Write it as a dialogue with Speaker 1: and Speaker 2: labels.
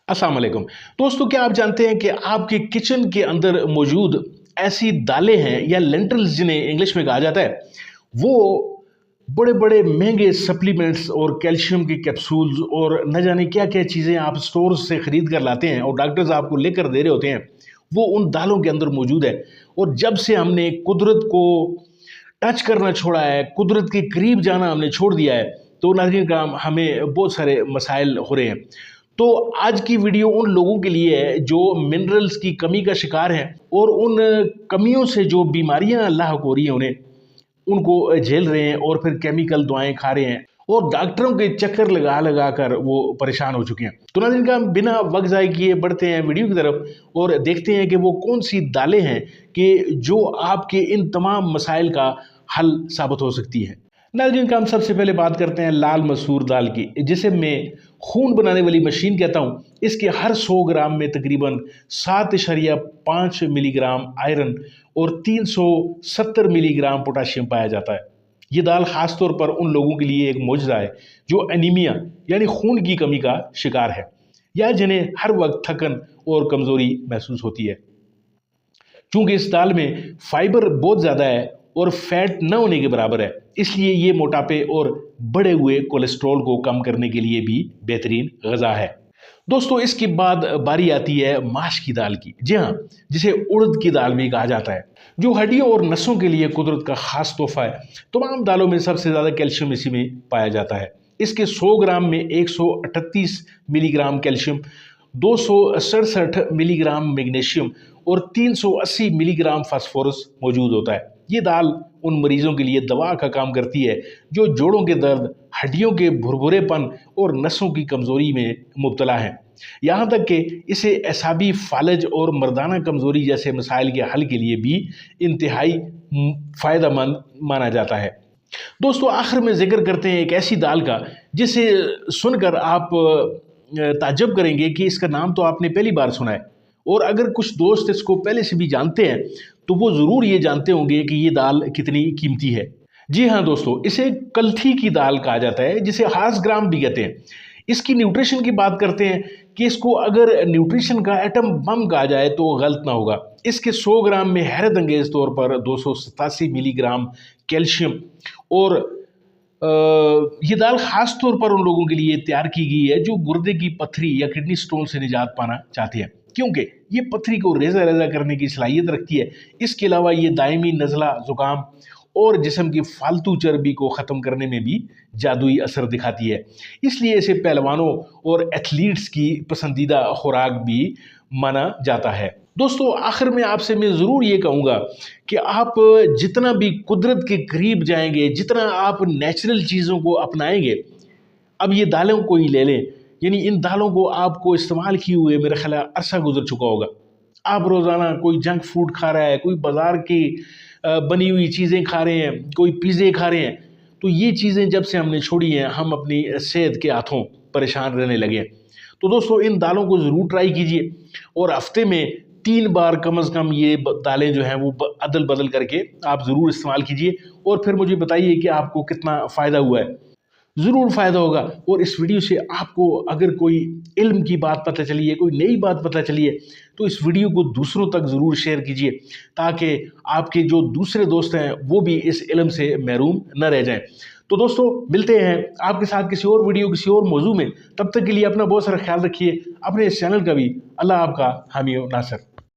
Speaker 1: अस्सलाम वालेकुम। दोस्तों, क्या आप जानते हैं कि आपके किचन के अंदर मौजूद ऐसी दालें हैं या लेंटिल्स जिन्हें इंग्लिश में कहा जाता है, वो बड़े बड़े महंगे सप्लीमेंट्स और कैल्शियम के कैप्सूल्स और न जाने क्या क्या चीज़ें आप स्टोर से ख़रीद कर लाते हैं और डॉक्टर्स आपको लेकर दे रहे होते हैं, वो उन दालों के अंदर मौजूद है। और जब से हमने कुदरत को टच करना छोड़ा है, कुदरत के करीब जाना हमने छोड़ दिया है, तो नाज़रीन कराम हमें बहुत सारे मसाइल हो रहे हैं। तो आज की वीडियो उन लोगों के लिए है जो मिनरल्स की कमी का शिकार हैं और उन कमियों से जो बीमारियां अल्लाह को हो रही हैं उनको झेल रहे हैं और फिर केमिकल दवाएं खा रहे हैं और डॉक्टरों के चक्कर लगा लगा कर वो परेशान हो चुके हैं। तो नाज़रीन का बिना वक्त ज़ाय किए बढ़ते हैं वीडियो की तरफ और देखते हैं कि वो कौन सी दालें हैं कि जो आपके इन तमाम मसाइल का हल साबित हो सकती है। नाज़रीन का हम सबसे पहले बात करते हैं लाल मसूर दाल की, जिसे मैं खून बनाने वाली मशीन कहता हूँ। इसके हर 100 ग्राम में तकरीबन 7.5 मिलीग्राम आयरन और 370 मिलीग्राम पोटाशियम पाया जाता है। ये दाल ख़ास तौर पर उन लोगों के लिए एक मौजज़ा है जो एनीमिया यानी खून की कमी का शिकार है या जिन्हें हर वक्त थकन और कमज़ोरी महसूस होती है। चूँकि इस दाल में फाइबर बहुत ज़्यादा है और फैट न होने के बराबर है, इसलिए ये मोटापे और बढ़े हुए कोलेस्ट्रॉल को कम करने के लिए भी बेहतरीन ग़िज़ा है। दोस्तों, इसके बाद बारी आती है माश की दाल की। जी हाँ, जिसे उड़द की दाल भी कहा जाता है, जो हड्डियों और नसों के लिए कुदरत का ख़ास तोहफ़ा है। तमाम दालों में सबसे ज़्यादा कैल्शियम इसी में पाया जाता है। इसके 100 ग्राम में 138 मिलीग्राम कैल्शियम, 267 मिलीग्राम मैग्नीशियम और 380 मिलीग्राम फास्फोरस मौजूद होता है। ये दाल उन मरीजों के लिए दवा का काम करती है जो जोड़ों के दर्द, हड्डियों के भुरभुरेपन और नसों की कमज़ोरी में मुब्तला हैं। यहाँ तक कि इसे एसाबी फालज और मर्दाना कमज़ोरी जैसे मसाइल के हल के लिए भी इंतहाई फ़ायदेमंद माना जाता है। दोस्तों, आखिर में जिक्र करते हैं एक ऐसी दाल का जिसे सुनकर आप ताज्जुब करेंगे कि इसका नाम तो आपने पहली बार सुना है, और अगर कुछ दोस्त इसको पहले से भी जानते हैं तो वो ज़रूर ये जानते होंगे कि ये दाल कितनी कीमती है। जी हाँ दोस्तों, इसे कल्थी की दाल कहा जाता है, जिसे हास ग्राम भी कहते हैं। इसकी न्यूट्रिशन की बात करते हैं कि इसको अगर न्यूट्रिशन का एटम बम कहा जाए तो गलत ना होगा। इसके 100 ग्राम में हैरत अंगेज़ तौर पर 287 मिलीग्राम कैल्शियम और ये दाल ख़ास तौर पर उन लोगों के लिए तैयार की गई है जो गुर्दे की पथरी या किडनी स्टोन से निजात पाना चाहते हैं, क्योंकि ये पथरी को रेज़ा रेज़ा करने की सलाहियत रखती है। इसके अलावा ये दायमी नज़ला, ज़ुकाम और जिस्म की फालतू चर्बी को ख़त्म करने में भी जादुई असर दिखाती है। इसलिए इसे पहलवानों और एथलीट्स की पसंदीदा खुराक भी माना जाता है। दोस्तों, आखिर में आपसे मैं ज़रूर ये कहूँगा कि आप जितना भी कुदरत के करीब जाएंगे, जितना आप नेचुरल चीज़ों को अपनाएंगे, अब ये दालों को ही ले लें, यानी इन दालों को आपको इस्तेमाल किए हुए मेरा ख्याल अरसा गुजर चुका होगा। आप रोज़ाना कोई जंक फूड खा रहा है, कोई बाज़ार की बनी हुई चीज़ें खा रहे हैं, कोई पिज़्ज़े खा रहे हैं, तो ये चीज़ें जब से हमने छोड़ी हैं हम अपनी सेहत के हाथों परेशान रहने लगे हैं। तो दोस्तों, इन दालों को ज़रूर ट्राई कीजिए और हफ्ते में 3 बार कम से कम ये दालें जो हैं वो अदल बदल करके आप ज़रूर इस्तेमाल कीजिए और फिर मुझे बताइए कि आपको कितना फ़ायदा हुआ है। ज़रूर फ़ायदा होगा। और इस वीडियो से आपको अगर कोई इल्म की बात पता चली है, कोई नई बात पता चली है, तो इस वीडियो को दूसरों तक ज़रूर शेयर कीजिए ताकि आपके जो दूसरे दोस्त हैं वो भी इस इल्म से महरूम न रह जाएं। तो दोस्तों, मिलते हैं आपके साथ किसी और वीडियो, किसी और मौजू में। तब तक के लिए अपना बहुत सारा ख्याल रखिए, अपने इस चैनल का भी। अल्लाह आपका हामी व नासर।